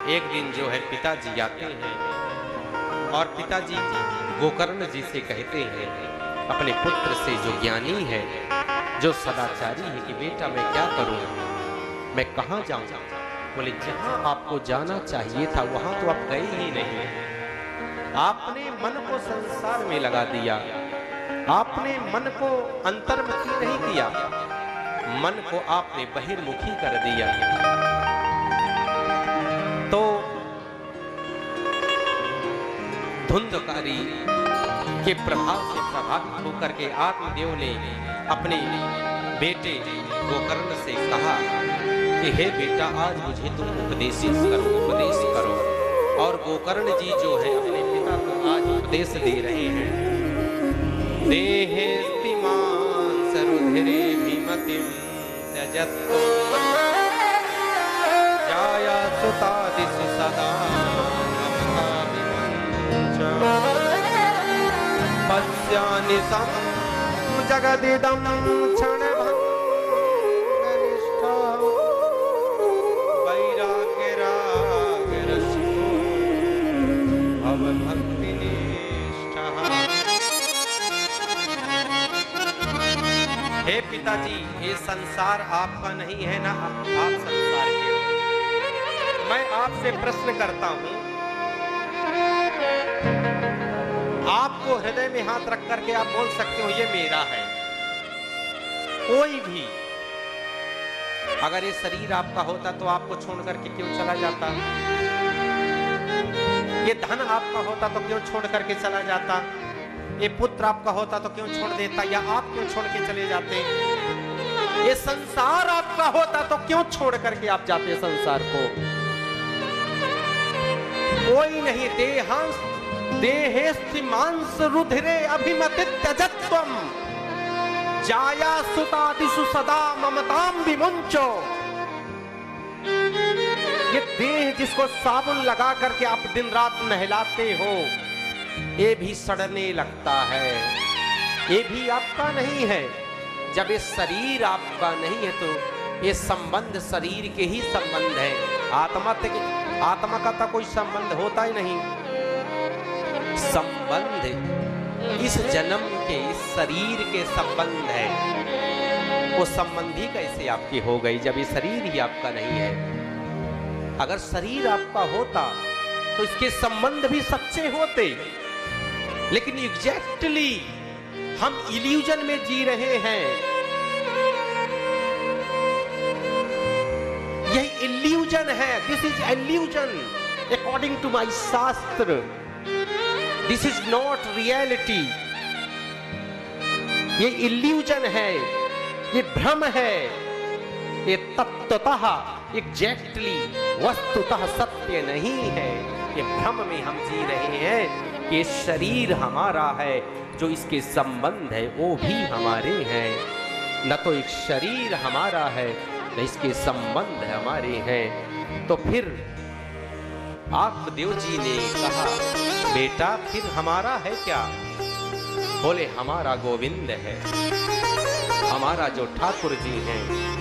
एक दिन जो है पिताजी आते हैं और पिताजी गोकर्ण जी से कहते हैं अपने पुत्र से, जो ज्ञानी है, जो सदाचारी है, कि बेटा मैं क्या करूं, मैं कहां जाऊं। बोले जहां आपको जाना चाहिए था वहां तो आप गए ही नहीं। आपने मन को संसार में लगा दिया, आपने मन को अंतर्मुखी नहीं किया, मन को आपने बहिर्मुखी कर दिया। तो धुंधकारी के प्रभाव से प्रभावित होकर के आत्मदेव ने अपने बेटे गोकर्ण से कहा कि हे बेटा, आज मुझे तुम उपदेश करो। और गोकर्ण जी जो है अपने पिता को आज उपदेश दे रहे हैं। देहेस्तिमान सरुधिरे भीमतिम त्यजत्व जाया सुतादिषु सदा पश्यानि सं जगदिदं क्षणभङ्गनिष्ठा वैराग्यरागरसिको भवभक्तिनिष्ठः। हे पिताजी, ये संसार आपका नहीं है ना, आप संसार के हो। मैं आपसे प्रश्न करता हूं, आपको हृदय में हाथ रख करके आप बोल सकते हो ये मेरा है। कोई भी अगर ये शरीर आपका होता तो आपको छोड़ करके क्यों चला जाता? ये धन आपका होता तो क्यों छोड़ करके चला जाता? ये पुत्र आपका होता तो क्यों छोड़ देता, या आप क्यों छोड़ के चले जाते? ये संसार आपका होता तो क्यों छोड़ करके आप जाते संसार को? कोई नहीं। देहेस्ति मांस रुधिरे अभिमति त्यजत्वम जाया सुतादिषु सदा ममताम विमुंचो। ये देह जिसको साबुन लगा करके आप दिन रात नहलाते हो, ये भी सड़ने लगता है, ये भी आपका नहीं है। जब ये शरीर आपका नहीं है तो ये संबंध शरीर के ही संबंध है, आत्मा का तो कोई संबंध होता ही नहीं। संबंध इस जन्म के, इस शरीर के संबंध है। वो संबंधी कैसे आपकी हो गई जब ये शरीर ही आपका नहीं है? अगर शरीर आपका होता तो इसके संबंध भी सच्चे होते। लेकिन एग्जैक्टली हम इल्यूजन में जी रहे हैं। यही इल्यूजन है। This is illusion according to my shastra. This is not reality. ये इल्यूजन है, ये भ्रम है। ये तत्वतः एग्जैक्टली वस्तुतः सत्य नहीं है। ये भ्रम में हम जी रहे हैं कि शरीर हमारा है, जो इसके संबंध है वो भी हमारे हैं। न तो एक शरीर हमारा है, न इसके संबंध हमारे हैं। तो फिर आत्मदेव जी ने कहा, बेटा फिर हमारा है क्या? बोले हमारा गोविंद है, हमारा जो ठाकुर जी हैं